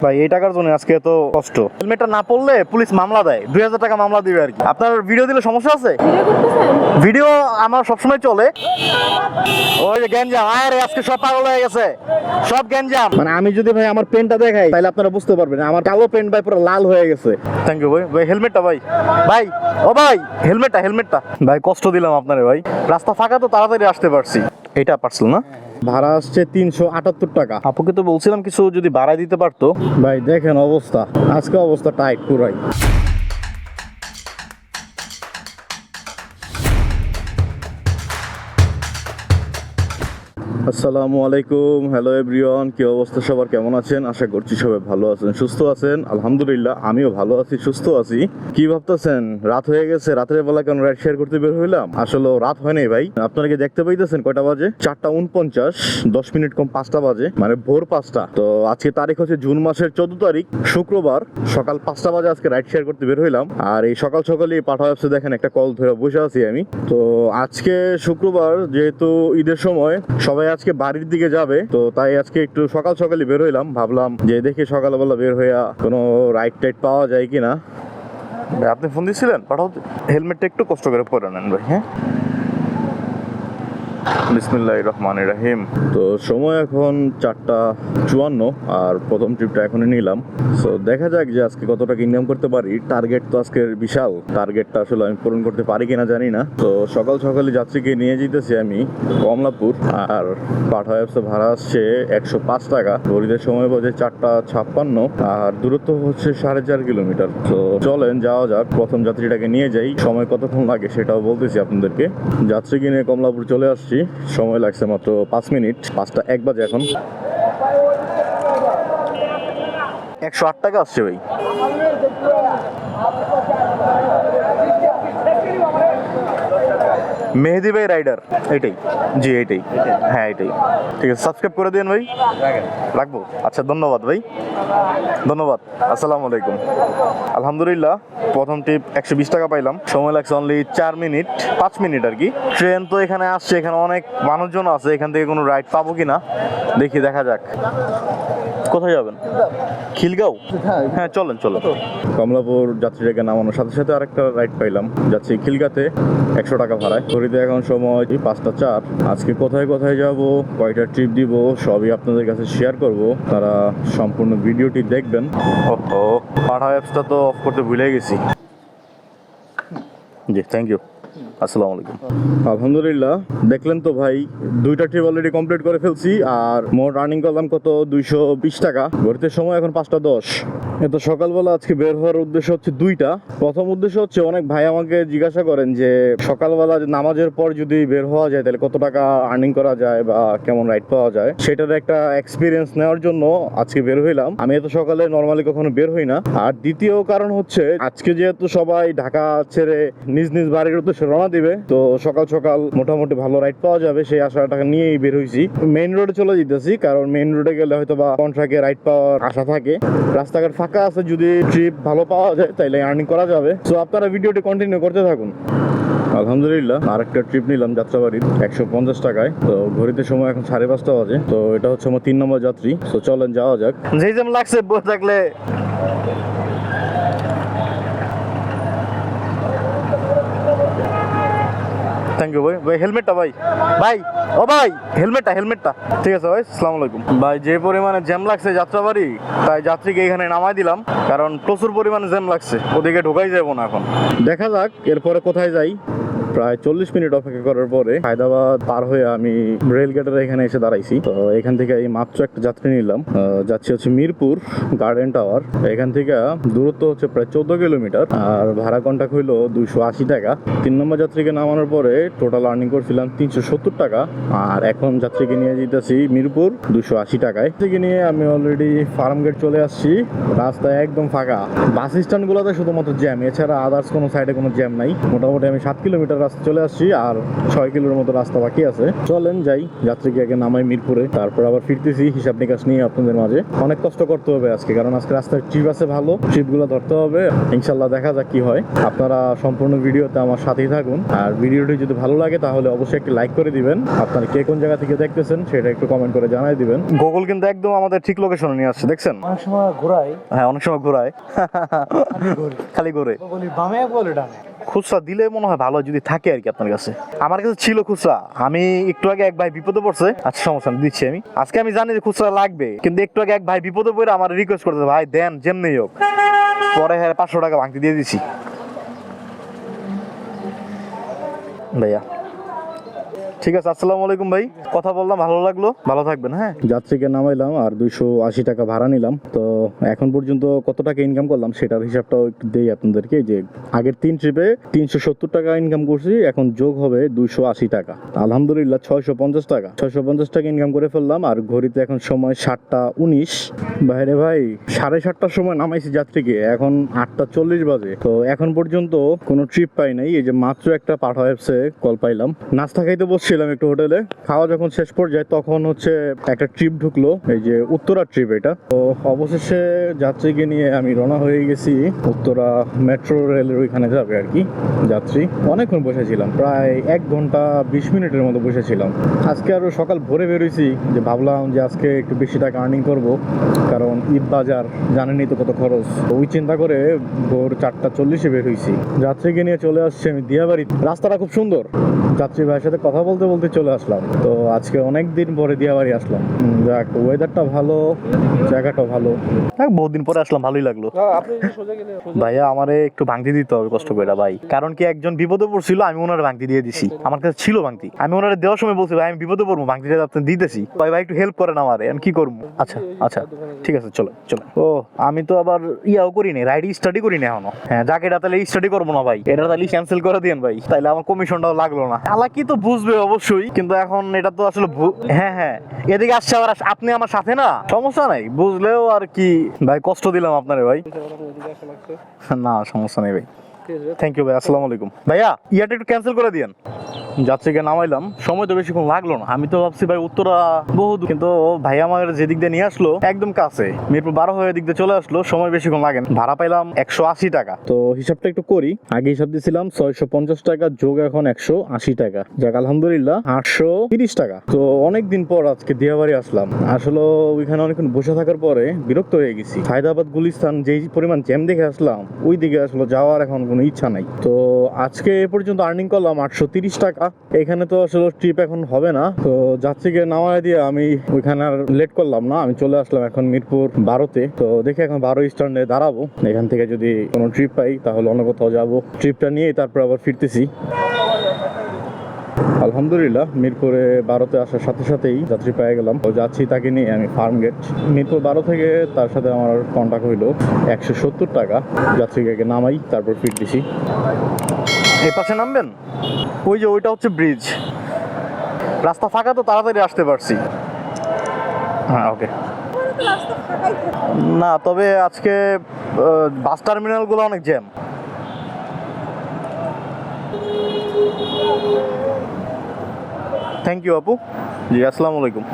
ভাই এই টাকার জন্য আজকে এত কষ্ট। হেলমেটটা না পড়লে পুলিশ মামলা দেয়, 2000 টাকা মামলা দিবে আর কি। আপনার ভিডিও দিলে সমস্যা আছে? ভিডিও আমার সবসময় চলে। ওই যে গ্যাঞ্জাম, আরে আজকে সব পাগল হয়ে গেছে, সব গ্যাঞ্জাম। মানে আমি যদি ভাই আমার পেনটা দেখাই তাহলে আপনারা বুঝতে পারবেন আমার কালো পেন ভাই পুরো লাল হয়ে গেছে। থ্যাংক ইউ ভাই। ভাই হেলমেটটা ভাই, ভাই ও ভাই হেলমেটটা ভাই, কষ্ট দিলাম আপনারে ভাই। রাস্তা ফাঁকা তো তাড়াতাড়ি আসতে পারছি। এটা পার্সেল না? ভাড়া আসছে 378 টাকা। আপুকে তো বলছিলাম কিছু যদি ভাড়া দিতে পারতো। ভাই দেখেন অবস্থা, আজকে অবস্থা টাইট পুরাই। আসসালামু আলাইকুম, হ্যালো এভরিওয়ান, কি অবস্থা সবার, কেমন আছেন? আশা করছি সবাই ভালো আছেন, সুস্থ আছেন। আলহামদুলিল্লাহ আমিও ভালো আছি, সুস্থ আছি। কি ভাবতেছেন রাত হয়ে গেছে, রাতের বেলা কেন রাইড শেয়ার করতে বের হইলাম? আসলে রাত হয় নাই ভাই, আপনারা কি দেখতে পাইতেছেন কয়টা বাজে? 4:49, 10 মিনিট কম 5টা বাজে, মানে ভোর 5টা। তো আজকে তারিখ হচ্ছে জুন মাসের 14 তারিখ, শুক্রবার, সকাল 5টা বাজে আজকে রাইড শেয়ার করতে বের হইলাম। আর এই সকাল সকালই পাঠা অ্যাপসে দেখেন একটা কল ধরে বসে আছি আমি। তো আজকে শুক্রবার, যেহেতু ঈদের সময় সবাই আজকে বাড়ির দিকে যাবে, তো তাই আজকে একটু সকাল সকালই বের হইলাম। ভাবলাম যে দেখি সকালবেলা বের হইয়া কোনো রাইড টাইড পাওয়া যায় কিনা। আপনি ফোন দিয়েছিলেন পাঠাও, হেলমেটটা একটু কষ্ট করে পরে নেন ভাই। হ্যাঁ, বিসমিল্লাহির রহমানির রহিম। তো সময় এখন 4:54 আর প্রথম ট্রিপটা এখনই নিলাম। সো দেখা যাক যে আজকে কত টাকা ইনকাম করতে পারি। টার্গেট তো আজকের বিশাল, টার্গেটটা আসলে আমি পূরণ করতে পারি কিনা জানি না। তো সকাল সকালে যাত্রীকে নিয়ে যেতেছি আমি কমলাপুর। আর পাঠা অ্যাপসে ভাড়া আসছে 105 টাকা। ঘড়িতে সময় বাজে 4:56 আর দূরত্ব হচ্ছে 4.5 কিলোমিটার। তো চলেন যাওয়া যাক, প্রথম যাত্রীটাকে নিয়ে যাই। সময় কতক্ষণ লাগে সেটাও বলতেছি আপনাদেরকে। যাত্রীকে নিয়ে কমলাপুর চলে আসছি, সময় লাগছে মাত্র 5 মিনিট। 5:01 বাজে এখন। 108 টাকা আসছে ভাই। মেহেদি ভাই রাইডার, এইটাই? জি এইটাই, হ্যাঁ এইটাই। ঠিক আছে, সাবস্ক্রাইব করে দিন ভাই। রাখবো? আচ্ছা, ধন্যবাদ ভাই, ধন্যবাদ। আসসালামু আলাইকুম। আলহামদুলিল্লাহ প্রথম টিপ 120 টাকা পাইলাম। সময় লাগছে অনলি 4 মিনিট, 5 মিনিট আর কি। ট্রেন তো এখানে আসছে, এখানে অনেক মানুষজন আছে, এখান থেকে কোনো রাইড পাবো কিনা দেখি, দেখা যাক। কোথায় যাবেন? খিলগাঁও? হ্যাঁ চলেন চলেন। কমলাপুর যাত্রীটাকে নামানোর সাথে সাথে আরেকটা রাইড পাইলাম, যাচ্ছি খিলগাঁতে 100 টাকা ভাড়ায়। ঘড়িতে এখন সময় 5:04। আজকে কোথায় কোথায় যাব, কয়টা ট্রিপ দিব, সবই আপনাদের কাছে শেয়ার করব। তারা সম্পূর্ণ ভিডিওটি দেখবেন। ওহো, পাঠা অ্যাপসটা তো অফ করতে ভুলে গেছি। জি থ্যাংক ইউ। আসসালামু আলাইকুম। আলহামদুলিল্লাহ দেখলেন তো ভাই, 2টা ট্রিপ অলরেডি কমপ্লিট করে ফেলছি। আর মোট রানিং করলাম কত, 220 টাকা। ঘড়িতে সময় এখন 5:10। এত সকালবেলা আজকে বের হওয়ার উদ্দেশ্য হচ্ছে দুইটা। প্রথম উদ্দেশ্য হচ্ছে, অনেক ভাই আমাকে জিজ্ঞাসা করেন যে সকালবেলা নামাজের পর যদি বের হওয়া যায় তাহলে কত টাকা আর্নিং করা যায় বা কেমন রাইড পাওয়া যায়, সেটার একটা এক্সপিরিয়েন্স নেওয়ার জন্য আজকে বের হইলাম। আমি এত সকালে নর্মালি কখনো বের হই না। আর দ্বিতীয় কারণ হচ্ছে, আজকে যেহেতু সবাই ঢাকা ছেড়ে নিজ নিজ বাড়ির উদ্দেশ্যে রওনা দিবে, তো সকাল সকাল মোটামুটি ভালো রাইড পাওয়া যাবে সেই আশাটা নিয়েই বের হইছি। মেইন রোডে চলে যেতেছি, কারণ মেইন রোডে গেলে হয়তো বা কন্ট্রাক্টে রাইড পাওয়ার আশা থাকে। রাস্তাঘাট ফাঁকা আছে, যদি ট্রিপ ভালো পাওয়া যায় তাইলে আর্নিং করা যাবে। সো আপনারা ভিডিওটি কন্টিনিউ করতে থাকুন। আলহামদুলিল্লাহ আরেকটা ট্রিপ নিলাম যাত্রাবাড়ির 150 টাকায়। তো ঘড়িতে সময় এখন 5:30 বাজে। তো এটা হচ্ছে আমার 3 নম্বর যাত্রী। তো চলেন যাওয়া যাক। যেই যেমন লাগছে বসে থাকলে। থ্যাংক ইউ ভাই। ভাই হেলমেটটা ভাই, ভাই ও ভাই হেলমেটটা। ঠিক আছে ভাই, আসসালামু আলাইকুম। ভাই যে পরিমাণে জ্যাম লাগছে যাত্রাবাড়ি, তাই যাত্রীকে এখানে নামাই দিলাম, কারণ প্রচুর পরিমাণে জ্যাম লাগছে। ওদিকে ঢোকাই যাবো না এখন। দেখা যাক এরপরে কোথায় যাই। প্রায় 40 মিনিট অপেক্ষা করার পরে হায়দ্রাবাদ পার হয়ে আমি রেল গেটের এখানে এসে দাঁড়াইছি। তো এখান থেকে এই মাত্র একটা যাত্রী নিলাম, যাচ্ছি হচ্ছে মিরপুর গার্ডেন টাওয়ার। এখান থেকে দূরত্ব হচ্ছে প্রায় 14 কিলোমিটার আর ভাড়া কন্টাক্ট হইলো 280 টাকা। 3 নম্বর যাত্রীকে নামানোর পরে টোটাল আর্নিং করছিলাম 370 টাকা। আর এখন যাত্রীকে নিয়ে যেতেছি মিরপুর 280 টাকায়। থেকে নিয়ে আমি অলরেডি ফার্ম গেট চলে আসছি। রাস্তায় একদম ফাঁকা, বাস স্ট্যান্ড গুলোতে শুধুমাত্র জ্যাম, এছাড়া আদার্স কোনো সাইডে কোনো জ্যাম নাই। মোটামুটি আমি 7 কিলোমিটার রাস্তা চলে আসছি, আর 6 কিলোর মতো রাস্তা বাকি আছে। চলেন যাই, যাত্রীকে আগে নামাই মিরপুরে, তারপর আবার ফিরতেছি হিসাব নিকাশ নিয়ে আপনাদের মাঝে। অনেক কষ্ট করতে হবে আজকে, কারণ আজকে রাস্তার ট্রিপ আছে ভালো, ট্রিপগুলো ধরতে হবে। ইনশাল্লাহ দেখা যাক কি হয়। আপনারা সম্পূর্ণ ভিডিওতে আমার সাথেই থাকুন, আর ভিডিওটি যদি ভালো লাগে তাহলে অবশ্যই একটি লাইক করে দিবেন। আপনারা কে কোন জায়গা থেকে দেখতেছেন সেটা একটু কমেন্ট করে জানাই দিবেন। গুগল কিন্তু একদম আমাদের ঠিক লোকেশনে নিয়ে আসছে, দেখছেন? অনেক সময় ঘোরাই, হ্যাঁ, অনেক সময় ঘোরায়, খালি ঘোরে। বলি বামে বলে ডানে। খুচরা দিলে মনে হয় ভালো যদি থাকে আর কি আপনার কাছে। আমার কাছে ছিল খুচরা, আমি একটু আগে এক ভাই বিপদে পড়ছে, আচ্ছা সমস্যা নেই, দিচ্ছি আমি। আজকে আমি জানি যে খুচরা লাগবে, কিন্তু একটু আগে এক ভাই বিপদে পড়ে আমার রিকোয়েস্ট করতে, ভাই দেন যেমনি হোক। পরে হ্যাঁ 500 টাকা ভাঙতি দিয়ে দিছি ভাইয়া। ঠিক আছে, আসসালামু আলাইকুম ভাই, কথা বললাম, ভালো লাগলো, ভালো থাকবেন। হ্যাঁ, যাত্রীকে নামাইলাম আর 280 টাকা ভাড়া নিলাম। তো এখন পর্যন্ত কত টাকা ইনকাম করলাম সেটার হিসাবটাও একটু দেই আপনাদেরকে। যে আগের 3 ট্রিপে 370 টাকা ইনকাম করছি, এখন যোগ হবে 280 টাকা। আলহামদুলিল্লাহ 650 টাকা, 650 টাকা ইনকাম করে ফেললাম। আর ঘড়িতে এখন সময় 7টা 19। বাইরে ভাই 7:30টার সময় নামাইছি যাত্রীকে, এখন 8টা 40 বাজে। তো এখন পর্যন্ত কোনো ট্রিপ পাই নাই। এই যে মাত্র একটা পাঠা অ্যাপসে কল পাইলাম, নাস্তা খাইতে বসছিলাম একটু হোটেলে, খাওয়া যখন শেষ পর্যায়ে তখন হচ্ছে একটা ট্রিপ ঢুকলো, এই যে উত্তরা ট্রিপ এটা। তো অবশেষে যাত্রীকে নিয়ে আমি রওনা হয়ে গেছি উত্তরা মেট্রো রেলের ওইখানে যাবে আর কি। যাত্রী অনেকক্ষণ বসেছিলাম, প্রায় 1 ঘন্টা 20 মিনিটের মতো বসেছিলাম। আজকে আরো সকাল ভোরে বেরোইছি, যে ভাবলাম যে আজকে একটু বেশি টাকা আর্নিং করব, কারণ ঈদ বাজার জানেনই তো কত খরচ। ওই চিন্তা করে ভোর 4টা 40-এ বের হয়েছি। যাত্রীকে নিয়ে চলে আসছি আমি দিয়াবাড়ি। রাস্তাটা খুব সুন্দর, যাত্রী ভাইয়ের সাথে কথা বলতে বলতে চলে আসলাম। তো আজকে অনেক দিন পরে দিয়াবাড়ি আসলাম। যাক, ওয়েদারটা ভালো, জায়গাটাও ভালো, বহুদিন পরে আসলাম, ভালোই লাগলো। ভাইয়া আমারে একটু ভাঙতি দিতে হবে কষ্ট করে ভাই, কারণ কি একজন বিপদে পড়ছিল, আমি ওনার ভাঙতি দিয়ে দিছি। আমার কাছে ছিল ভাঙতি, আমি ওনারে দেওয়ার সময় বলছি ভাই আমি বিপদে পড়বো, ভাঙতিটা আপনি দিতেছি, ভাই ভাই একটু হেল্প করেন আমারে, আমি কি করবো। আচ্ছা আচ্ছা ঠিক আছে, চলো চলো। ও আমি তো আবার ইয়াও করিনি, রাইড স্টাডি করিনি এখনো। হ্যাঁ যাক, এটা তাহলে স্টাডি করবো না ভাই, এটা তাহলে ক্যান্সেল করে দিন ভাই, তাইলে আমার কমিশনটাও লাগলো না। আলাকি তো বুঝবে অবশ্যই, কিন্তু এখন এটা তো আসলে হ্যাঁ হ্যাঁ এদিকে আসছে আবার, আপনি আমার সাথে না, সমস্যা নাই, বুঝলেও আর কি ভাই, কষ্ট দিলাম আপনারে ভাই। না সমস্যা নেই ভাই, থ্যাংক ইউ ভাই, আসসালামু আলাইকুম। ভাইয়া ইয়াটা একটু ক্যান্সেল করে দিয়েন। যাত্রীকে নামাইলাম, সময় তো বেশিক্ষণ লাগলো না। আমি তো ভাবছি ভাই উত্তরা বহু, কিন্তু ভাই আমার যেদিক দিয়ে নিয়ে আসলো একদম কাছে, মিরপুর 12 হয়ে দিক দিয়ে চলে আসলো, সময় বেশিক্ষণ লাগে না। ভাড়া পাইলাম 180 টাকা। তো হিসাবটা একটু করি, আগে হিসাব দিয়েছিলাম 650 টাকা, যোগ এখন 180 টাকা, যাক আলহামদুলিল্লাহ 830 টাকা। তো অনেকদিন পর আজকে দিয়াবাড়ি আসলাম। আসলে ওইখানে অনেকক্ষণ বসে থাকার পরে বিরক্ত হয়ে গেছি। হায়দ্রাবাদ গুলিস্তান যেই পরিমাণ জ্যাম দেখে আসলাম, ওই দিকে আসলে যাওয়ার এখন কোনো ইচ্ছা নাই। তো আজকে এ পর্যন্ত আর্নিং করলাম 830 টাকা। এখানে তো আসলে ট্রিপ এখন হবে না, তো যাত্রীকে নামায় দিয়ে আমি ওইখানে আর লেট করলাম না, আমি চলে আসলাম এখন মিরপুর 12-তে। তো দেখি এখন 12 স্ট্যান্ডে দাঁড়াবো, এখান থেকে যদি কোনো ট্রিপ পাই তাহলে অন্য কোথাও যাবো। ট্রিপটা নিয়ে তারপর আবার ফিরতেছি। আলহামদুলিল্লাহ মিরপুরে 12-তে আসার সাথে সাথেই যাত্রী পেয়ে গেলাম। তো যাচ্ছি তাকে নিয়ে আমি ফার্ম গেট। মিরপুর 12 থেকে তার সাথে আমার কন্ট্যাক্ট হইলো 170 টাকা। যাত্রীকে নামাই, তারপর ফিরতেছি। এই পাশে নামবেন, ওই যে ওইটা হচ্ছে ব্রিজ, রাস্তা ফাঁকা তো তাড়াতাড়ি আসতে পারছি। হ্যাঁ ওকে। না তবে আজকে বাস টার্মিনালগুলো অনেক জ্যাম। থ্যাংক ইউ আপু। জি আসসালামু আলাইকুম।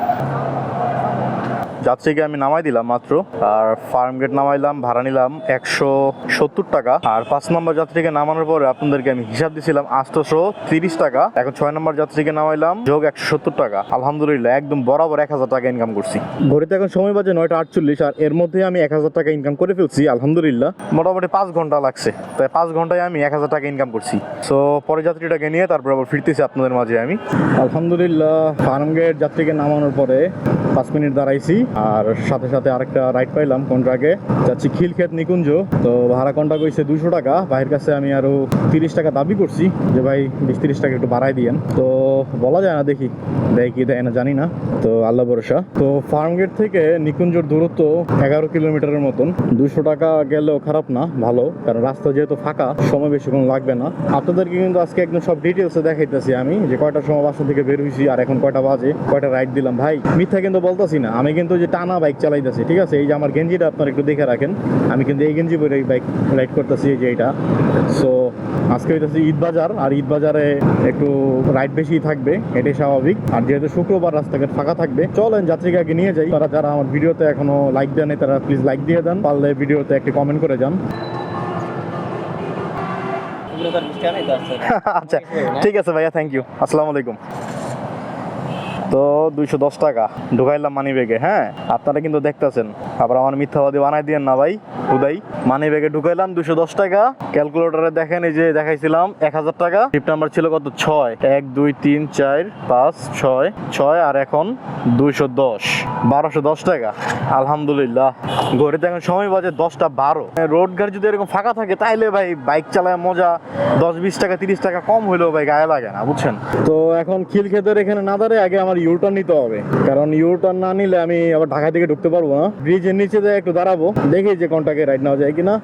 যাত্রীকে আমি নামাই দিলাম মাত্র, আর ফার্ম গেট নামাইলাম, ভাড়া নিলাম 170 টাকা। আর 5 নম্বর যাত্রীকে নামানোর পরে আপনাদেরকে আমি হিসাব দিয়েছিলাম 830 টাকা। এখন 6 নম্বর যাত্রীকে নামাইলাম, যোগ 170 টাকা। আলহামদুলিল্লাহ একদম বরাবর 1000 টাকা ইনকাম করছি। ঘড়িতে এখন সময় বাজে 9টা 48, আর এর মধ্যে আমি 1000 টাকা ইনকাম করে ফেলছি আলহামদুলিল্লাহ। মোটামুটি 5 ঘন্টা লাগছে, তাই 5 ঘন্টায় আমি 1000 টাকা ইনকাম করছি। সো পরে যাত্রীটাকে নিয়ে তারপর আবার ফিরতেছি আপনাদের মাঝে আমি। আলহামদুলিল্লাহ ফার্ম গেট যাত্রীকে নামানোর পরে 5 মিনিট দাঁড়াইছি, আর সাথে সাথে আরেকটা রাইড পাইলাম কন্ট্রাক্টে। যাচ্ছি খিলক্ষেত নিকুঞ্জ। তো ভাড়া কন্ট্রাক্ট হয়েছে 200 টাকা। ভাইয়ের কাছে আমি আরো 30 টাকা দাবি করছি, যে ভাই 20-30 টাকা একটু বাড়াই দিয়েন। তো বলা যায় না, দেখি দেয় কি দেয় না জানি না, তো আল্লাহ ভরসা। তো ফার্ম গেট থেকে নিকুঞ্জর দূরত্ব 11 কিলোমিটারের মতন। 200 টাকা গেলেও খারাপ না, ভালো, কারণ রাস্তা যেহেতু ফাঁকা, সময় বেশিক্ষণ লাগবে না। আপনাদেরকে কিন্তু আজকে একদম সব ডিটেলসে দেখাইতেছি আমি, যে কয়টার সময় বাসা থেকে বের হয়েছি, আর এখন কয়টা বাজে, কয়টা রাইড দিলাম। ভাই মিথ্যা কিন্তু বলতেছি না, আমি কিন্তু যে টানা বাইক চালাইতেছি, ঠিক আছে? এই যে আমার গেঞ্জিটা আপনারা একটু দেখে রাখেন, আমি কিন্তু এই গেঞ্জি পরে বাইক রাইড করতেছি, এই যে এইটা। সো আজকে হইতেছে ঈদ বাজার, আর ঈদ বাজারে একটু রাইড বেশি থাকবে, এটাই স্বাভাবিক। আর যেহেতু শুক্রবার রাস্তাঘাট ফাঁকা থাকবে, চলেন যাত্রীকে আগে নিয়ে যাই। তারা যারা আমার ভিডিওতে এখনো লাইক দেন তারা প্লিজ লাইক দিয়ে দেন, পারলে ভিডিওতে একটি কমেন্ট করে যান। আচ্ছা ঠিক আছে ভাইয়া, থ্যাংক ইউ, আসসালামু আলাইকুম। তো 210 টাকা ঢুকাইলাম মানি ব্যাগে। হ্যাঁ, আপনারা কিন্তু দেখতেছেন, আবার আমার মিথ্যাবাদী বানাই দিয়েন না ভাই, হুদাই। মানি ব্যাগে ঢুকাইলাম 210 টাকা। ক্যালকুলেটরে দেখেন, এই যে দেখাইছিলাম 1000 টাকা, টিপ নাম্বার ছিল কত? 6, 1 2 3 4 5 6 6, আর এখন 210, 1210 টাকা। আলহামদুলিল্লাহ। ঘড়িতে এখন সময় বাজে 10টা 12। রোড ঘাট যদি এরকম ফাঁকা থাকে তাইলে ভাই বাইক চালায় মজা, 10 20 টাকা 30 টাকা কম হইলেও ভাই গায়ে লাগে না, বুঝছেন? তো এখন খিলক্ষেতের এখানে না দাঁড়িয়ে আগে আমার ইউটার্ন নিতে হবে, কারণ ইউটার্ন না নিলে আমি আবার ঢাকা থেকে ঢুকতে পারবো না। ব্রিজের নিচে দিয়ে একটু দাঁড়াবো, দেখি যে কোনটাকে রাইড নেওয়া যায় কিনা,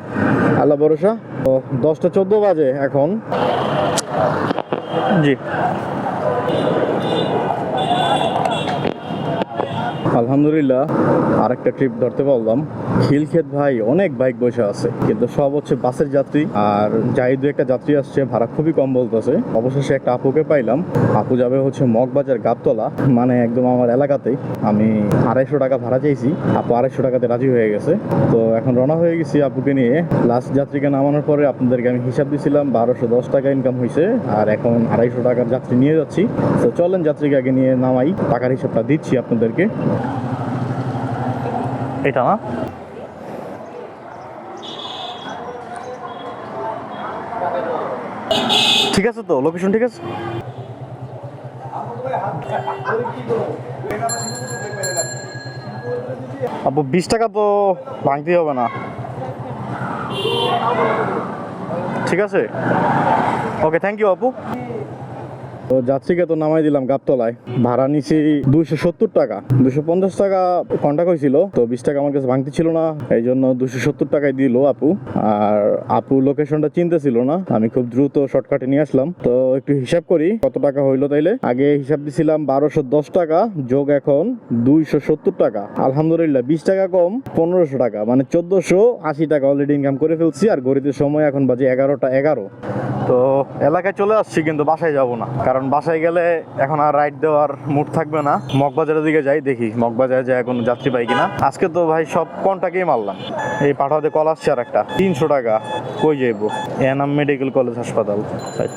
আল্লাহ ভরসা। তো 10টা 14 বাজে এখন। জি আলহামদুলিল্লাহ, আরেকটা ট্রিপ ধরতে পারলাম। খিলক্ষেত ভাই অনেক বাইক বসে আছে, কিন্তু সব হচ্ছে বাসের যাত্রী, আর যাই দু একটা যাত্রী আসছে, ভাড়া খুবই কম বলতেছে। অবশেষে একটা আপুকে পাইলাম। আপু যাবে হচ্ছে মগবাজার গাবতলা, মানে একদম আমার এলাকাতেই। আমি 250 টাকা ভাড়া চাইছি, আপু 250 টাকাতে রাজি হয়ে গেছে। তো এখন রওনা হয়ে গেছি আপুকে নিয়ে। লাস্ট যাত্রীকে নামানোর পরে আপনাদেরকে আমি হিসাব দিয়েছিলাম 1210 টাকা ইনকাম হয়েছে, আর এখন 250 টাকার যাত্রী নিয়ে যাচ্ছি। তো চলেন যাত্রীকে আগে নিয়ে নামাই, টাকার হিসাবটা দিচ্ছি আপনাদেরকে। এটা না, ঠিক আছে তো, লোকেশন ঠিক আছে। আপু 20 টাকা তো ভাঙতেই হবে না, ঠিক আছে? ওকে, থ্যাংক ইউ আপু। তো যাত্রীকে তো নামাই দিলাম গাবতলায়, ভাড়া নিছি 270 টাকা। 250 টাকা কন্টাক্ট হয়েছিল, তো 20 টাকা আমার কাছে ভাঙতে ছিল না, এই জন্য 270 টাকায় দিল আপু। আর আপু লোকেশনটা চিনতে ছিল না, আমি খুব দ্রুত শর্টকাটে নিয়ে আসলাম। তো একটু হিসাব করি কত টাকা হইলো তাইলে। আগে হিসাব দিছিলাম 1210 টাকা, যোগ এখন 270 টাকা। আলহামদুলিল্লাহ 20 টাকা কম, 1500 টাকা, মানে 1480 টাকা অলরেডি ইনকাম করে ফেলছি। আর ঘড়িতে সময় এখন বাজে 11টা 11। তো এলাকায় চলে আসছি, কিন্তু বাসায় যাব না, কারণ বাসায় গেলে এখন আর রাইড দেওয়ার মুড থাকবে না। মগবাজারের দিকে যাই, দেখি মগবাজারে যায় কোনো যাত্রী পাই কিনা। আজকে তো ভাই সব কন্টাকেই মারলাম। এই পাঠাতে কল আসছে আর একটা 300 টাকা, কই যাইবো? এনাম মেডিকেল কলেজ হাসপাতাল।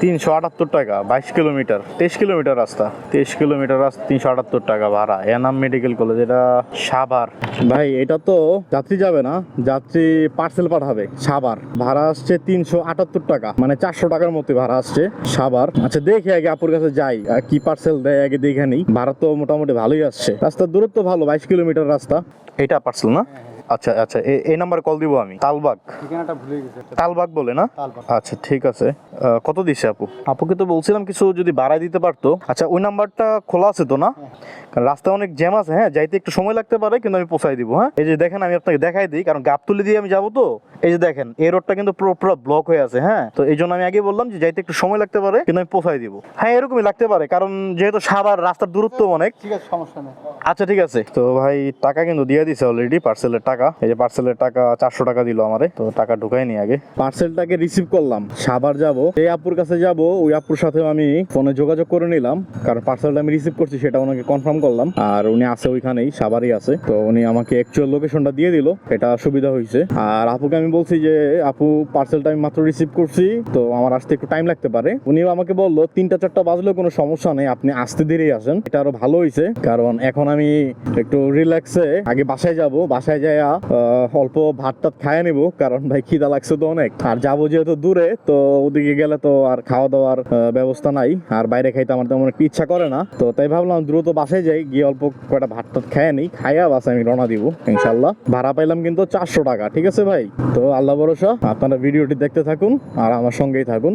378 টাকা, 22 কিলোমিটার, 23 কিলোমিটার রাস্তা, 23 কিলোমিটার রাস্তা, 378 টাকা ভাড়া। এনাম মেডিকেল কলেজ, এটা সাভার। ভাই এটা তো যাত্রী যাবে না, যাত্রী পার্সেল পাঠাবে সাভার। ভাড়া আসছে 378 টাকা, মানে 400 টাকার মতো ভাড়া আসছে সাভার। আচ্ছা দেখি আগে আপুর কাছে যাই, কি পার্সেল দেয় আগে দেখে নিই। ভাড়া তো মোটামুটি ভালোই আসছে, রাস্তার দূরত্ব ভালো, 22 কিলোমিটার রাস্তা। এটা পার্সেল না? আচ্ছা আচ্ছা, এই নাম্বারে কল দিব আমি। তালবাগ, ঠিকানাটা ভুলে গেছি। তালবাগ বলে না? আচ্ছা ঠিক আছে। কত দিছে আপু? আপুকে তো বলছিলাম কিছু যদি বাড়ায় দিতে পারতো। আচ্ছা ওই নাম্বারটা খোলা আছে তো না? কারণ রাস্তায় অনেক জ্যাম আছে, হ্যাঁ যাইতে একটু সময় লাগতে পারে, কিন্তু আমি পৌঁছাই দিব। হ্যাঁ, এই যে দেখেন আমি আপনাকে দেখাই দিই, কারণ গাবতলি দিয়ে আমি যাবো তো। এই যে দেখেন এই রোডটা কিন্তু পুরো ব্লক হয়ে আছে। হ্যাঁ, তো এই জন্য আমি আগে বললাম যে যাইতে একটু সময় লাগতে পারে, কিন্তু আমি পৌঁছাই দিব। হ্যাঁ এরকমই লাগতে পারে, কারণ যেহেতু সাভার রাস্তার দূরত্ব অনেক। ঠিক আছে, সমস্যা নেই। আচ্ছা ঠিক আছে। তো ভাই টাকা কিন্তু দিয়ে দিছে অলরেডি, পার্সেলের টাকা। এই যে পার্সেলের টাকা 400 টাকা দিল আমারে, তো টাকা ঢুকাইনি আগে। পার্সেলটাকে রিসিভ করলাম, সাভার যাব, এই আপুর কাছে যাব। ওই আপুর সাথে আমি ফোনে যোগাযোগ করে নিলাম, কারণ পার্সেলটা আমি রিসিভ করছি সেটা ওনাকে কনফার্ম করলাম। আর উনি আছে ওইখানেই, সাভারই আছে। তো উনি আমাকে অ্যাকচুয়াল লোকেশনটা দিয়ে দিল, এটা সুবিধা হয়েছে। আর আপুকে আমি বলছি যে আপু পার্সেলটা আমি মাত্র রিসিভ করছি, তো আমার আসতে একটু টাইম লাগতে পারে। উনিও আমাকে বললো 3টা 4টা বাজলেও কোনো সমস্যা নেই, আপনি আসতে দেরি আসেন। এটা আরো ভালো হয়েছে, কারণ এখন আমি একটু রিল্যাক্সে আগে বাসায় যাব। বাসায় যাই অল্প ভাত টাত খাইয়ে নেবো, কারণ ভাই খিদা লাগছে তো অনেক। আর যাবো যেহেতু দূরে, তো ওদিকে গেলে তো আর খাওয়া দাওয়ার ব্যবস্থা নাই, আর বাইরে খাইতে আমার তেমন একটু ইচ্ছা করে না। তো তাই ভাবলাম দ্রুত বাসায় যাই, গিয়ে অল্প কয়টা ভাত টাত খাইয়ে নিই, খাইয়া বাসায় আমি রওনা দিব ইনশাল্লাহ। ভাড়া পাইলাম কিন্তু 400 টাকা, ঠিক আছে ভাই? তো আল্লাহ ভরসা, আপনারা ভিডিওটি দেখতে থাকুন আর আমার সঙ্গেই থাকুন।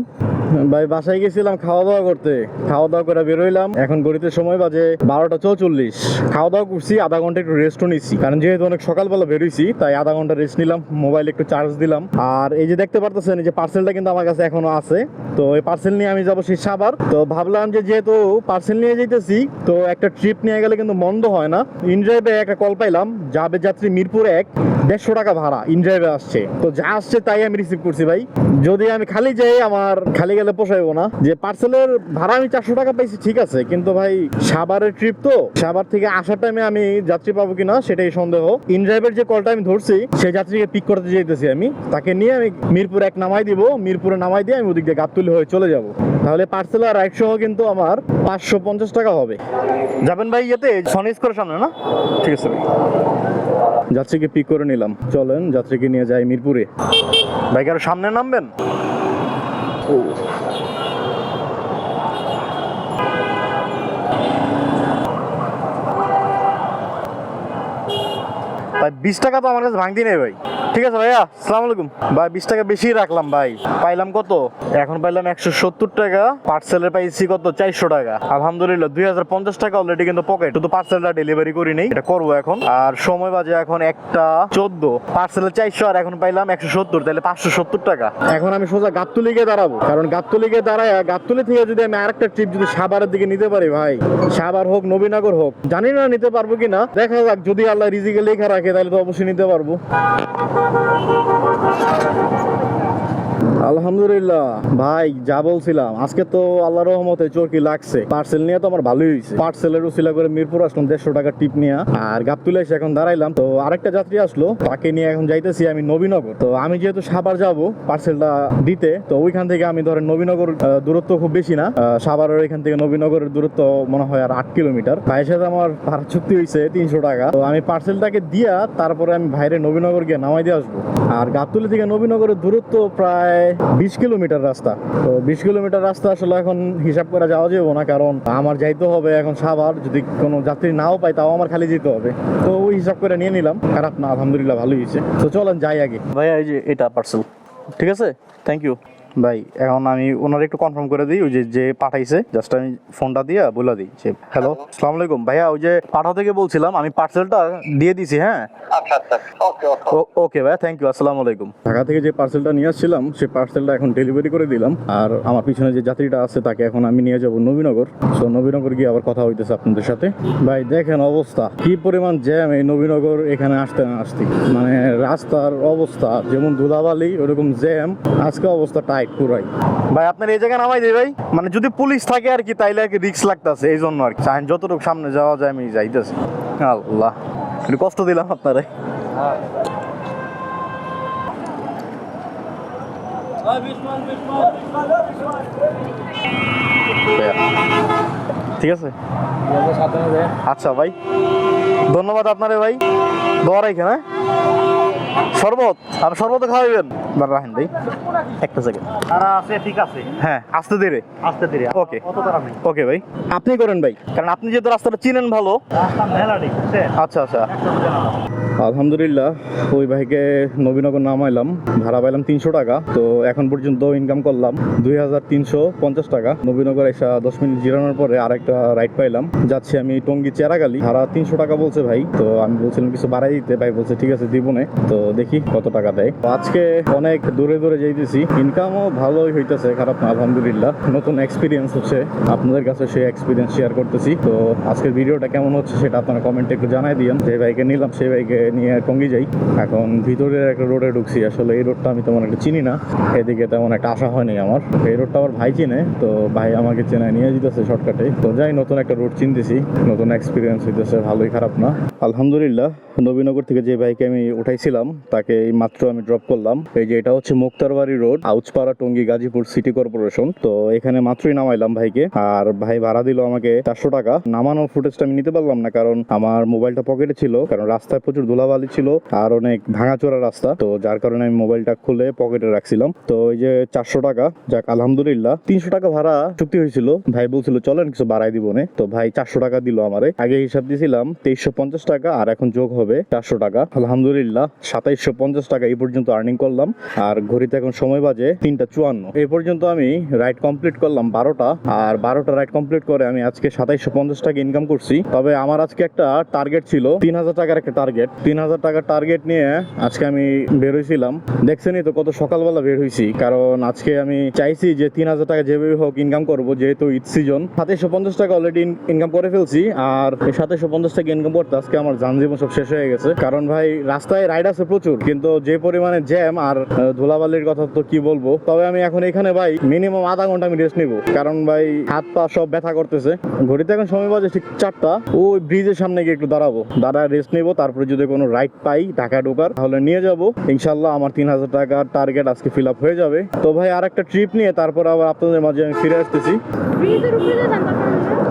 ভাই বাসায় গেছিলাম খাওয়া দাওয়া করতে, খাওয়া দাওয়া করে বেরোইলাম। এখন ঘড়িতে সময় বাজে 12টা 44। খাওয়া দাওয়া করছি, আধা ঘন্টা একটু রেস্টও নিচ্ছি, কারণ যেহেতু অনেক সকালবেলা বের বের হইছি, তাই আধা ঘন্টা রেস্ট নিলাম, মোবাইল একটু চার্জ দিলাম। আর এই যে দেখতে পারতেছেন এই যে পার্সেলটা কিন্তু আমার কাছে এখনো আছে। তো এই পার্সেল নিয়ে আমি যাবো সেই সাভার। তো ভাবলাম যে যেহেতু পার্সেল নিয়ে যাইতেছি, তো একটা ট্রিপ নিয়ে গেলে কিন্তু মন্দ হয় না। ইনড্রাইভে একটা কল পাইলাম, যাবে যাত্রী মিরপুর 1, 150 টাকা ভাড়া ইনড্রাইভে আসছে। তো যা আসছে তাই আমি রিসিভ করছি ভাই। যদি আমি খালি যাই আমার খালি গেলে পোষাইবো না। যে পার্সেলের ভাড়া আমি 400 টাকা পাইছি ঠিক আছে, কিন্তু ভাই সাভারের ট্রিপ, তো সাভার থেকে আসার টাইমে আমি যাত্রী পাবো কিনা সেটাই সন্দেহ। ইনড্রাইভের যে কলটা আমি ধরছি সেই যাত্রীকে পিক করতে যেতেছি আমি, তাকে নিয়ে আমি মিরপুর 1 নামাই দিব। মিরপুরে নামাই দিয়ে আমি ওদিক দিয়ে গাবতলী হয়ে চলে যাব। তাহলে পার্সেল আর রাইড সহ কিন্তু আমার 550 টাকা হবে। যাবেন ভাই ইয়েতে সনি স্কোয়ারের সামনে না? ঠিক আছে ভাই, যাত্রীকে পিক করে নিলাম। চলেন যাত্রীকে নিয়ে যাই মিরপুরে। ভাই আরো সামনে নামবেন? ও ভাই 20 টাকা তো আমার কাছে ভাঙতি নেই ভাই। ঠিক আছে ভাইয়া, আসসালামু আলাইকুম ভাই। 20 টাকা বেশি রাখলাম ভাই। পাইলাম কত এখন? পাইলাম 170 টাকা। পার্সেলের পাইছি কত? 400 টাকা। আলহামদুলিল্লাহ 2050 টাকা অলরেডি কিন্তু পকেট। শুধু পার্সেলটা ডেলিভারি করি নেই, এটা করবো এখন। আর সময় বাজে এখন 1টা 14। পার্সেলের 400 আর এখন পাইলাম 170, তাহলে 570 টাকা। এখন আমি সোজা গাবতলী গিয়ে দাঁড়াবো, কারণ গাবতলী গিয়ে দাঁড়ায় গাবতলী থেকে যদি আমি আরেকটা ট্রিপ যদি সাভারের দিকে নিতে পারি ভাই, সাভার হোক নবীনগর হোক, জানি না নিতে পারবো কিনা, দেখা যাক। যদি আল্লাহ রিজিকে লেখা রাখে তাহলে তো অবশ্যই নিতে পারবো। আলহামদুলিল্লাহ ভাই, যা বলছিলাম আজকে তো আল্লাহর রহমতে চরকি লাগছে। পার্সেল নিয়ে তো আমার ভালোই হয়েছে। পার্সেলের উসিলা করে মিরপুর আসলাম 150 টাকা টিপ নিয়ে, আর গাবতলী এসে এখন দাঁড়াইলাম। তো আরেকটা যাত্রী আসলো, তাকে নিয়ে এখন যাইতেছি আমি নবীনগর। তো আমি যেহেতু সাভার যাব পার্সেলটা দিতে, তো ওইখান থেকে আমি ধরেন নবীনগর দূরত্ব খুব বেশি না, সাভারের এখান থেকে নবীনগরের দূরত্ব মনে হয় আর 8 কিলোমিটার। ভাইয়ের সাথে আমার ভাড়া চুক্তি হয়েছে 300 টাকা। তো আমি পার্সেলটাকে দিয়া তারপরে আমি ভাইরে নবীনগর গিয়ে নামাই দিয়ে আসবো। আর গাবতলী থেকে নবীনগরের দূরত্ব প্রায় 20 কিলোমিটার রাস্তা। তো 20 কিলোমিটার রাস্তা আসলে এখন হিসাব করে যাওয়া যাবে না, কারণ আমার যাইতে হবে এখন সাভার। যদি কোনো যাত্রী নাও পাই তাও আমার খালি যেতে হবে। তো ওই হিসাব করে নিয়ে নিলাম, খারাপ না, আলহামদুলিল্লাহ ভালোই হয়েছে। তো চলেন যাই আগে। ভাইয়া এই যে এটা পার্সেল, ঠিক আছে, থ্যাংক ইউ ভাই। এখন আমি ওনার একটু কনফার্ম করে দিই, ওই যে পাঠাইছে, জাস্ট আমি ফোনটা দিয়ে বলে দিই যে হ্যালো, আসসালামু আলাইকুম ভাইয়া। ওই যে পাঠাও থেকে বলছিলাম, আমি পার্সেলটা দিয়ে দিছি। হ্যাঁ আচ্ছা আচ্ছা, ওকে ওকে ওকে ভাইয়া, থ্যাংক ইউ, আসসালামু আলাইকুম। ঢাকা থেকে যে পার্সেলটা নিয়ে আসছিলাম সেই পার্সেলটা এখন ডেলিভারি করে দিলাম। আর আমার পিছনে যে যাত্রীটা আছে তাকে এখন আমি নিয়ে যাব নবীনগর। সো নবীনগর গিয়ে আবার কথা হইতেছে আপনাদের সাথে। ভাই দেখেন অবস্থা, কি পরিমাণ জ্যাম এই নবীনগর। এখানে আসতে না আসতে মানে রাস্তার অবস্থা যেমন ধুলাবালি ওরকম জ্যাম। আজকে অবস্থা টাইট পুরাই। ভাই আপনার এই জায়গায় নামাই দিই ভাই, মানে যদি পুলিশ থাকে আর কি, তাইলে আর কি রিস্ক লাগতেছে, এই জন্য আর কি চাই যতটুকু সামনে যাওয়া যায় আমি যাইতেছি। আল্লাহ, একটু কষ্ট দিলাম আপনারে। ঠিক আছে, আচ্ছা ভাই, ধন্যবাদ আপনারে ভাই। দোয়া রাখেন। হ্যাঁ, শরবত, আর শরবত খাওয়াইবেন রাখেন ভাই, একটা সেকেন্ড। আছে ঠিক আছে, হ্যাঁ আস্তে ধীরে আস্তে ধীরে, ওকে ওকে ভাই। আপনি করেন ভাই, কারণ আপনি যেহেতু রাস্তাটা চিনেন ভালো। আচ্ছা আচ্ছা, আলহামদুলিল্লাহ ওই ভাইকে নবীনগর নামাইলাম, ভাড়া পাইলাম 300 টাকা। তো এখন পর্যন্ত ইনকাম করলাম 2350 টাকা। নবীনগর এসে 10 মিনিট জিরানোর পরে আরেকটা রাইড পাইলাম, যাচ্ছি আমি টঙ্গী চেরাগালি। ভাড়া 300 টাকা বলছে ভাই। তো আমি বলছিলাম কিছু বাড়াই দিতে, ভাই বলছে ঠিক আছে দিব না। তো দেখি কত টাকা দেয়। আজকে অনেক দূরে দূরে যাইতেছি, ইনকামও ভালোই হইতেছে, খারাপ না আলহামদুলিল্লাহ। নতুন এক্সপিরিয়েন্স হচ্ছে, আপনাদের কাছে সেই এক্সপিরিয়েন্স শেয়ার করতেছি। তো আজকের ভিডিওটা কেমন হচ্ছে সেটা আপনারা কমেন্টে একটু জানাই দিন। যে বাইকে নিলাম সেই বাইকে নিয়ে টঙ্গী যাই। এখন ভিতরের একটা রোডে ঢুকছি, আসলে এই রোডটা আমি তেমন একটা চিনি না, এদিকে তেমন একটা আশা হয়নি আমার। এই রোডটা আমার ভাই চিনে, তো ভাই আমাকে চেনায় নিয়ে যেতেছে শর্টকাটে। তো যাই, নতুন একটা রোড চিনতেছি, নতুন এক্সপিরিয়েন্স হইতেছে, ভালোই খারাপ না আলহামদুলিল্লাহ। নবীনগর থেকে যে বাইকে আমি উঠাইছিলাম তাকে এই মাত্র আমি ড্রপ করলাম। এই যে এটা হচ্ছে Muktarbari road, Auchpara, Tongi, Gazipur city corporation. তো এখানে মাত্রই নামাইলাম ভাইকে, আর ভাই ভাড়া দিল আমাকে 400 টাকা। নামানোর ফুটেজটা আমি নিতে পারলাম না, কারণ আমার মোবাইলটা পকেটে ছিল, কারণ রাস্তায় প্রচুর ধুলাবালি ছিল আর অনেক ভাঙাচোরা রাস্তা। তো যার কারণে আমি মোবাইলটা খুলে পকেটে রাখছিলাম। তো এই যে 400 টাকা, যাক আলহামদুলিল্লাহ। 300 টাকা ভাড়া চুক্তি হয়েছিল, ভাই বলছিল চলেন কিছু বাড়াই দিব না। তো ভাই 400 টাকা দিল আমারে। আগে হিসাব দিয়েছিলাম 2350 টাকা, আর এখন যোগ হবে 400 টাকা। আলহামদুলিল্লাহ 2750 টাকা এই পর্যন্ত আর্নিং করলাম। আর ঘড়িতে এখন সময় বাজে 3টা 54। এই পর্যন্ত আমি রাইড কমপ্লিট করলাম 12টা, আর 12টা রাইড কমপ্লিট করে আমি আজকে 2750 টাকা ইনকাম করছি। তবে আমার আজকে একটা টার্গেট ছিল 3000 টাকার একটা টার্গেট। 3000 টাকার টার্গেট নিয়ে আজকে আমি বের হয়েছিলাম। দেখছেনই তো কত সকালবেলা বের হয়েছি, কারণ আজকে আমি চাইছি যে 3000 টাকা যেভাবে হোক ইনকাম করবো, যেহেতু ঈদ সিজন। 2750 টাকা অলরেডি ইনকাম করে ফেলছি, আর এই 2750 টাকা ইনকাম করতে আজকে আমার যানজীবন সব শেষ হয়ে গেছে। কারণ ভাই রাস্তায় রাইড আছে প্রচুর, কিন্তু যে পরিমাণে জ্যাম আর ধুলাবালির কথা তো কি বলবো। তবে আমি এখন এখানে ভাই মিনিমাম আধা ঘন্টা আমি রেস্ট নিব, কারণ ভাই হাত পা সব ব্যথা করতেছে। ঘড়িতে এখন সময় বাজে ঠিক 4টা। ওই ব্রিজের সামনে গিয়ে একটু দাঁড়াবো, দাঁড়ায় রেস্ট নিব, তারপরে যদি কোনো রাইড পাই ঢাকা ঢোকার তাহলে নিয়ে যাব ইনশাল্লাহ। আমার 3000 টাকার টার্গেট আজকে ফিল আপ হয়ে যাবে। তো ভাই আর একটা ট্রিপ নিয়ে তারপর আবার আপনাদের মাঝে আমি ফিরে আসতেছি।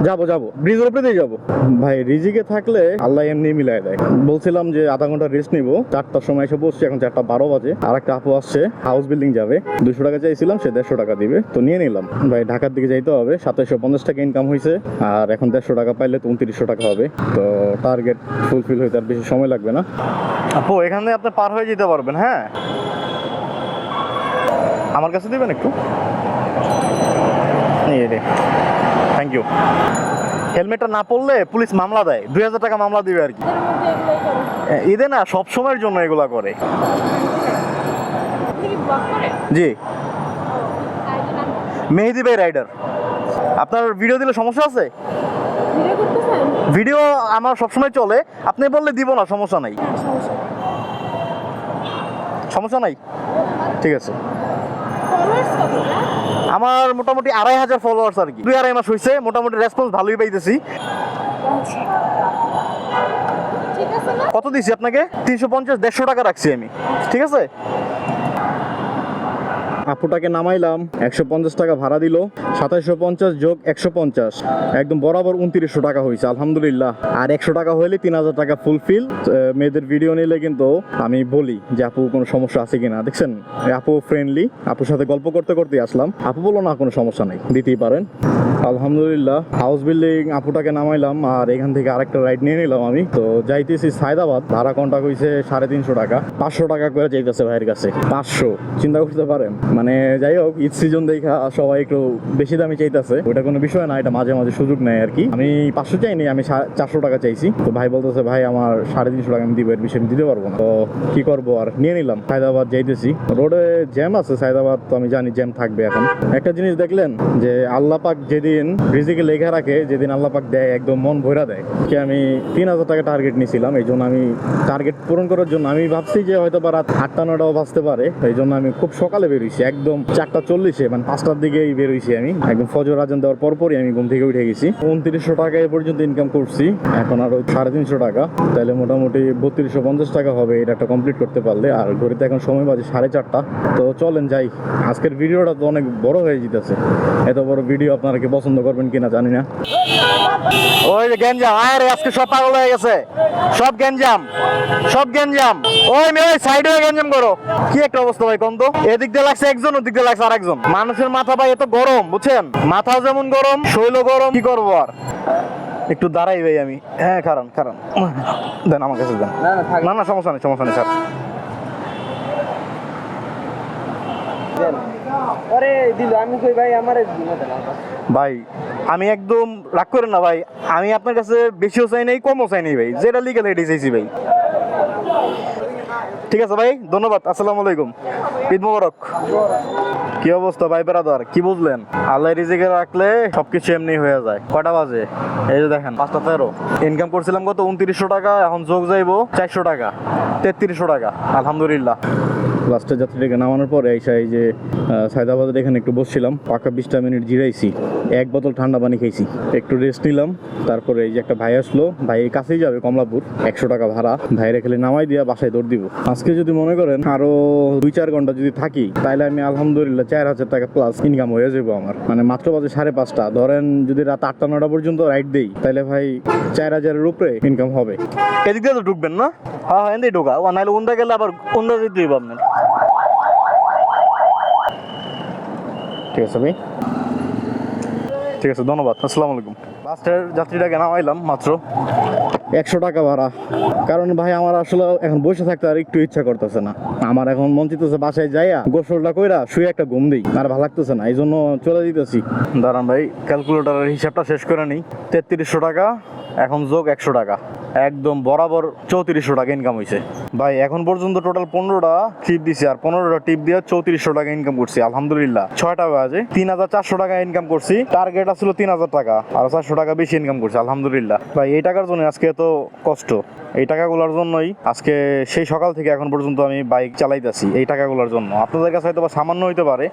যাবো ব্রিজের উপরে দিয়ে যাবো ভাই। রিজিকে থাকলে আল্লাহ এমনি মিলাই দেয়। বলছিলাম যে আধা ঘন্টা রেস্ট নিবো, 4টার সময় এসে বসছি, এখন 4:12 বাজে। আর একটা আপু আসছে, হাউস বিল্ডিং যাবে, 200 টাকা চাইছিলাম, সে 150 টাকা দিবে, তো নিয়ে নিলাম ভাই। ঢাকার দিকে যাইতে হবে, 2750 টাকা ইনকাম হয়েছে, আর এখন 150 টাকা পাইলে তো 2900 টাকা হবে। তো টার্গেট ফুলফিল হইতে আর বেশি সময় লাগবে না। আপু এখানে আপনি পার হয়ে যেতে পারবেন। হ্যাঁ, আমার কাছে দিবেন একটু, নিয়ে রে, থ্যাংক ইউ। হেলমেটটা না পরলে পুলিশ মামলা দেয়, 2000 টাকা মামলা দিবে আর কি। ঈদে না, সব সময়ের জন্য এগুলা করে। জি, মেহেদি ভাই রাইডার। আপনার ভিডিও দিলে সমস্যা আছে? ভিডিও আমার সবসময় চলে, আপনি বললে দিব না, সমস্যা নাই। সমস্যা নাই, ঠিক আছে। আমার মোটামুটি 2500 ফলোয়ার্স আর কি, 2-2.5 মাস হয়েছে, মোটামুটি রেসপন্স ভালোই পাইতেছি। কত দিছি আপনাকে? 350, 150 টাকা রাখছি আমি, ঠিক আছে। আপুটাকে নামাইলাম, 150 টাকা ভাড়া দিল, 2750 যোগ 150 একদম বরাবর 2900 টাকা হয়েছে আলহামদুলিল্লাহ। আর 100 টাকা হলে 3000 টাকা ফুলফিল। মেয়েদের ভিডিও নিলে কিন্তু আমি বলি যে আপু কোনো সমস্যা আছে কিনা। দেখছেন আপু ফ্রেন্ডলি, আপুর সাথে গল্প করতে করতে আসলাম, আপু বললো না কোনো সমস্যা নেই, দিতেই পারেন। আলহামদুলিল্লাহ হাউস বিল্ডিং আপুটাকে নামাইলাম, আর এখান থেকে আরেকটা রাইড নিয়ে নিলাম আমি। তো যাইতেছি সায়দাবাদ, ভাড়া কন্টাক্ট হয়েছে 350 টাকা, 500 টাকা করে যাইতেছে ভাইয়ের কাছে। 500 চিন্তা করতে পারেন। মানে যাই হোক, ঈদ সিজন দেখা সবাই একটু বেশি দামি চাইতেছে, ওটা কোনো বিষয় না, এটা মাঝে মাঝে সুযোগ নেয় আর কি। আমি 500 চাইনি, আমি 400 টাকা চাইছি। তো ভাই বলতেছে ভাই আমার 350 টাকা আমি দিব, এর বেশি আমি দিতে পারবো না। তো কি করবো আর, নিয়ে নিলাম। সায়দাবাদ যাইতেছি, রোডে জ্যাম আছে, সায়দাবাদ তো আমি জানি জ্যাম থাকবে। এখন একটা জিনিস দেখলেন যে আল্লাহ পাক যেদিন রিজিকে লেখা রাখে, যেদিন আল্লাহ পাক দেয় একদম মন ভরা দেয়। কি আমি 3000 টাকা টার্গেট নিয়েছিলাম, এই জন্য আমি টার্গেট পূরণ করার জন্য আমি ভাবছি যে হয়তো বা রাত 8টা-9টাও বাজতে পারে, এই জন্য আমি খুব সকালে বেরোইছি, একদম 4:40, মানে 5টার দিকেই বেরোইছি আমি। একদম ফজর আজান দেওয়ার পরপরই আমি ঘুম থেকে উঠে গেছি। 2900 টাকা এ পর্যন্ত ইনকাম করছি, এখন আরো 350 টাকা, তাহলে মোটামুটি 3250 টাকা হবে এটা একটা কমপ্লিট করতে পারলে। আর ঘড়িতে এখন সময় বাজে 4:30। তো চলেন যাই। আজকের ভিডিওটা তো অনেক বড় হয়ে যেতেছে, এত বড় ভিডিও আপনারা কি পছন্দ করবেন কিনা জানি না। ওই যে গ্যাঞ্জাম, আরে আজকে সব পাগল হয়ে গেছে, সব গ্যাঞ্জাম, সব গ্যাঞ্জাম। ওই মেয়ে সাইড হয়ে গ্যাঞ্জাম করো, কি একটা অবস্থা ভাই কম তো। এদিক দিয়ে লাগছে একজন, ওদিক দিয়ে লাগছে আরেকজন। মানুষের মাথা ভাই এত গরম, বুঝছেন, মাথা যেমন গরম শৈল গরম, কি করবো আর। একটু দাঁড়াই ভাই আমি। হ্যাঁ খারান দেন, আমার কাছে দেন। না না সমস্যা নেই, সমস্যা নেই স্যার। ভাই আমি একদম রাগ করেন না ভাই, আমি আপনার কাছে বেশিও চাই নাই কমও চাই নাই ভাই, যেটা লিগেল এটাই চাইছি ভাই। ঠিক আছে ভাই, ধন্যবাদ, আসসালামু আলাইকুম, ঈদ মোবারক। কি অবস্থা ভাই ব্রাদার, কি বুঝলেন? আল্লাহ রিজিকে রাখলে সবকিছু এমনি হয়ে যায়। কটা বাজে? এই যে দেখেন 5:13। ইনকাম করছিলাম কত? 2900 টাকা, এখন যোগ যাইবো 400 টাকা, 3300 টাকা আলহামদুলিল্লাহ। লাস্টের যাত্রীটাকে নামানোর পরে এই যে সায়দাবাদের এখানে একটু বসছিলাম, পাকা 20টা মিনিট জিরাইছি, 1 বোতল ঠান্ডা পানি খাইছি, একটু রেস্ট নিলাম। তারপরে এই যে একটা ভাই আসলো, ভাই এই কাছেই যাবে কমলাপুর, 100 টাকা ভাড়া, ভাইরে খেলে নামাই দিয়া বাসায় দৌড় দিব। আজকে যদি মনে করেন আরো 2-4 ঘন্টা যদি থাকি, তাহলে আমি আলহামদুলিল্লাহ 4000 টাকা প্লাস ইনকাম হয়ে যাবো আমার। মানে মাত্র বাজে 5:30, ধরেন যদি রাত 8টা-9টা পর্যন্ত রাইড দেই, তাহলে ভাই 4000-এর উপরে ইনকাম হবে। এদিক দিয়ে তো ঢুকবেন না? হ্যাঁ হ্যাঁ, এদিকে ঢোকা, নাহলে উন্দা গেলে আবার উন্দা দিতে হবে আপনার। ঠিক আছে ভাই, ঠিক আছে, ধন্যবাদ, আসসালামু আলাইকুম। লাস্টের যাত্রীটাকে নামাইলাম মাত্র। 100 টাকা ভাড়া। কারণ ভাই আমার আসলে এখন বসে থাকতে আর একটু ইচ্ছা করতেছে না, আমার এখন মন চাইতেছে বাসায় যাইয়া গোসলটা কইরা শুয়ে একটা ঘুম দিই, আর ভালো লাগতেছে না, এই জন্য চলে দিতেছি। দাঁড়ান ভাই, ক্যালকুলেটরের হিসাবটা শেষ করে নিই। 3300 টাকা এখন যোগ 100 টাকা, একদম বরাবর 3400 টাকা ইনকাম হয়েছে ভাই। এখন পর্যন্ত টোটাল 15টা টিপ দিছি, আর 15টা টিপ দিয়ে 3400 টাকা ইনকাম করছি আলহামদুলিল্লাহ। 6টা বাজে 3400 টাকা ইনকাম করছি, টার্গেট আসলে 3000 টাকা, আর 400 টাকা বেশি ইনকাম করছি আলহামদুলিল্লাহ ভাই। এই টাকার জন্য আজকে এত কষ্ট, এই টাকাগুলোর জন্যই আজকে সেই সকাল থেকে এখন পর্যন্ত আমি বাইক চালাইতেছি, এই টাকাগুলোর জন্য। আপনাদের কাছে হয়তো বা সামান্য হইতে পারে,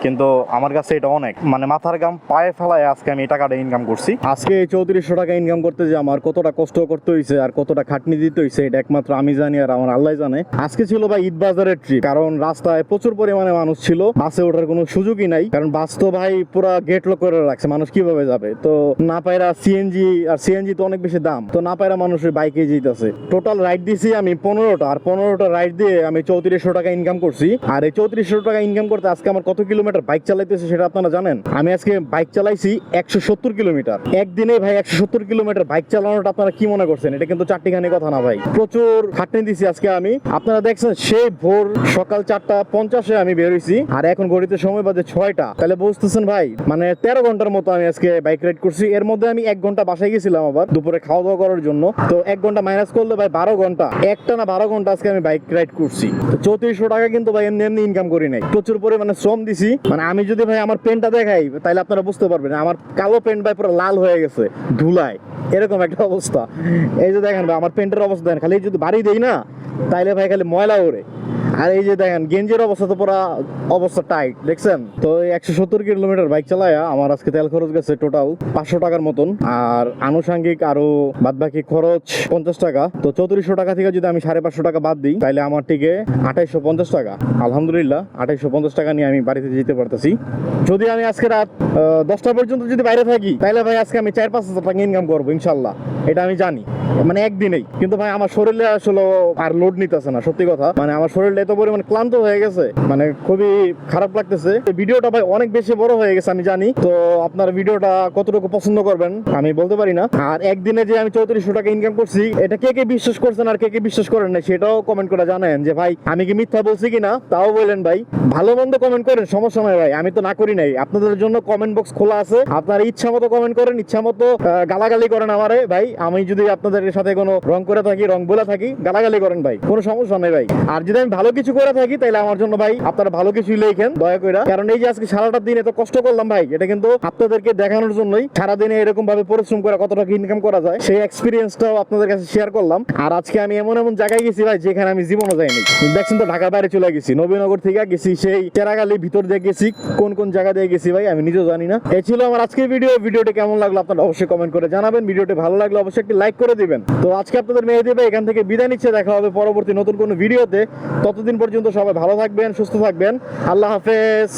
কিন্তু আমার কাছে এটা অনেক, মানে মাথার ঘাম পায়ে ফেলায় আজকে আমি এই টাকাটা ইনকাম করছি। আজকে এই 3400 টাকা ইনকাম করতে যে আমার কতটা কষ্ট করতে হয়েছে আর কতটা খাটনি দিতে হয়েছে এটা একমাত্র আমি জানি আর আমার আল্লাহ জানে। আজকে ছিল ভাই ঈদ বাজারের ট্রিপ, কারণ রাস্তায় প্রচুর পরিমাণে মানুষ ছিল, বাসে ওঠার কোনো সুযোগই নাই, কারণ বাস তো ভাই পুরো গেট লক করে রাখছে, মানুষ কিভাবে যাবে। তো না পায়রা সিএনজি, আর সিএনজি তো অনেক বেশি দাম, তো না পায়রা মানুষের বাইকে যেতেছে। টোটাল রাইড দিছি আমি 15টা, আর 15টা রাইড দিয়ে আমি 3400 টাকা ইনকাম করছি। আর এই 3400 টাকা ইনকাম করতে আজকে আমার কত কিলোমিটার বাইক চালাইতেছে সেটা আপনারা জানেন? আমি আজকে বাইক চালাইছি 170 কিলোমিটার। একদিনে ভাই 170 কিলোমিটার বাইক চালানোটা আপনারা কি মনে করছেন? এটা কিন্তু চারটিখানি কথা না ভাই, প্রচুর খাটনি দিছি আজকে আমি। আপনারা দেখছেন সেই ভোর সকাল 4:50 আমি বের হইছি, আর এখন ঘড়িতে সময় বাজে 6টা, তাহলে বুঝতেছেন ভাই মানে 13 ঘন্টার মতো আমি আজকে বাইক রাইড করছি। এর মধ্যে আমি 1 ঘন্টা বাসায় গেছিলাম আবার দুপুরে খাওয়া দাওয়া করার জন্য, তো 1 ঘন্টা মাইনাস করলে ভাই 12 ঘন্টা, একটা না 12 ঘন্টা আজকে আমি বাইক রাইড করছি। তো 3400 টাকা কিন্তু ভাই এমনি এমনি ইনকাম করি নাই, প্রচুর পরিমাণে শ্রম দিছি। মানে আমি যদি ভাই আমার পেনটা দেখাই তাহলে আপনারা বুঝতে পারবেন, আমার কালো পেন ভাই পুরো লাল হয়ে গেছে ধুলায়, এরকম একটা অবস্থা। এই যে দেখেন ভাই আমার পেন্টের অবস্থা দেখেন, খালি যদি বাড়ি দেই না তাইলে ভাই খালি ময়লা ওড়ে। আর এই যে দেখেন গেঞ্জির অবস্থা তো পুরো অবস্থা টাইট, দেখছেন তো। 170 কিলোমিটার বাইক চালায়া আমার আজকে তেল খরচ গেছে টোটাল 500 টাকার মতন, আর আনুষঙ্গিক আরো বাদ বাকি খরচ 50 টাকা। তো 3400 টাকা থেকে যদি আমি 550 টাকা বাদ দিই তাহলে আমার টিকে 2850 টাকা। আলহামদুলিল্লাহ 2850 টাকা নিয়ে আমি বাড়িতে যেতে পারতেছি। যদি আমি আজকে রাত 10টা পর্যন্ত যদি বাইরে থাকি তাহলে ভাই আজকে আমি 4-5 হাজার টাকা ইনকাম করবো ইনশাল্লাহ, এটা আমি জানি, মানে একদিনেই। কিন্তু ভাই আমার শরীরে আসলে আর লোড নিতেছে না, সত্যি কথা। মানে আমার শরীরটা এত পরিমাণ ক্লান্ত হয়ে গেছে, মানে খুবই খারাপ লাগতেছে। ভিডিওটা ভাই অনেক বেশি বড় হয়ে গেছে আমি জানি, তো আপনার ভিডিওটা কতটুকু পছন্দ করবেন আমি বলতে পারি না। আর একদিনে যে আমি 3400 টাকা ইনকাম করছি এটা কে কে বিশ্বাস করছেন আর কে কে বিশ্বাস করেন না সেটাও কমেন্ট করে জানেন, যে ভাই আমি কি মিথ্যা বলছি কিনা তাও বলেন ভাই। ভালো মন্দ কমেন্ট করেন, সমস্যা নাই ভাই, আমি তো না করি নাই। আপনাদের জন্য কমেন্ট বক্স খোলা আছে, আপনারা ইচ্ছা মতো কমেন্ট করেন, ইচ্ছা মতো গালাগালি করেন আমারে ভাই। আমি যদি আপনাদের সাথে কোনো রং করে থাকি, রং বলে থাকি, গালাগালি করেন ভাই, কোনো সমস্যা নেই ভাই। আর যদি আমি ভালো কিছু করে থাকি তাহলে আমার জন্য ভাই আপনারা ভালো কিছু লেখেন দয়া করে, কারণ এই যে আজকে সারাটা দিন এত কষ্ট করলাম ভাই, এটা কিন্তু আপনাদেরকে দেখানোর জন্যই। সারাদিনে এরকম ভাবে পরিশ্রম করে কত টাকা ইনকাম করা যায় সেই এক্সপিরিয়েন্সটাও আপনাদের কাছে শেয়ার করলাম। আর আজকে আমি এমন এমন জায়গায় গেছি ভাই যেখানে আমি জীবনও যাইনি। দেখছেন তো ঢাকার বাইরে চলে গেছি, নবীনগর থেকে গেছি সেই চেরাগালি ভিতর দিয়ে গেছি, কোন কোন জায়গা দিয়ে গেছি ভাই আমি নিজেও জানি না। এই ছিল আমার আজকের ভিডিও। ভিডিওটি কেমন লাগলো আপনারা অবশ্যই কমেন্ট করে জানাবেন, ভিডিওটি ভালো লাগলে অবশ্যই একটি লাইক করে দিবেন। তো আজকে আপনাদের মেহেদী ভাই এখান থেকে বিদায় নিচ্ছে, দেখা হবে পরবর্তী নতুন কোনো ভিডিওতে। ততদিন পর্যন্ত সবাই ভালো থাকবেন, সুস্থ থাকবেন, আল্লাহ হাফেজ।